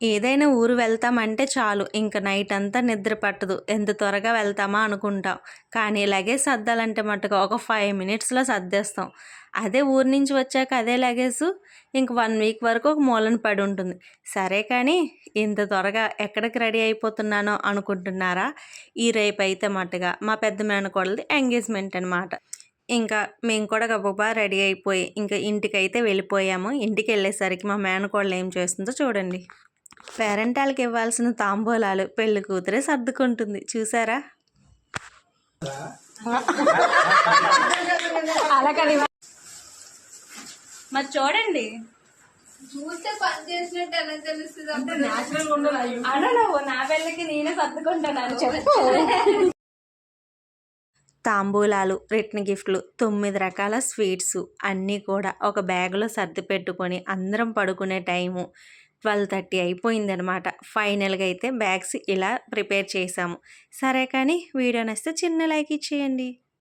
ఏదైనా ఊరు వెళ్తామంటే చాలు ఇంక నైట్ అంతా నిద్ర పట్టదు. ఎంత త్వరగా వెళ్తామా అనుకుంటాం. కానీ లగేజ్ సర్దాలంటే మట్టుకు ఒక 5 మినిట్స్‌లో సర్దేస్తాం. అదే ఊరు నుంచి వచ్చాక అదే లగేజు ఇంక 1 వీక్ వరకు ఒక మూలన పడుంటుంది. సరే కానీ ఇంత త్వరగా ఎక్కడికి రెడీ అయిపోతున్నానో అనుకుంటున్నారా? ఈ రేపైతే మట్టుగా మా పెద్ద మేనకోడలిది ఎంగేజ్‌మెంట్ అనమాట. ఇంకా మేము కూడా గబగబా రెడీ అయిపోయి ఇంకా ఇంటికైతే వెళ్ళిపోయాము. ఇంటికెళ్ళేసరికి మా మేనకోడలు ఏం చేస్తుందో చూడండి. పేరెంటాళ్ళకి ఇవ్వాల్సిన తాంబూలాలు పెళ్లి కూతురే సర్దుకుంటుంది చూసారా. అలాగని మరి చూడండి చూస్తే పని చేసినట్టు ఎలా తెలుస్తుంది? అనవు నా పెళ్ళికి నేనే సర్దుకుంటాను చెప్పు. తాంబూలాలు, రిటర్న్ గిఫ్ట్లు, 9 రకాల స్వీట్స్ అన్నీ కూడా ఒక బ్యాగులో సర్ది పెట్టుకొని అందరం పడుకునే టైము 12:30 అయిపోయిందనమాట. ఫైనల్గా అయితే బ్యాగ్స్ ఇలా ప్రిపేర్ చేసాము. సరే కానీ వీడియో నచ్చితే చిన్న లైక్ ఇచ్చేయండి.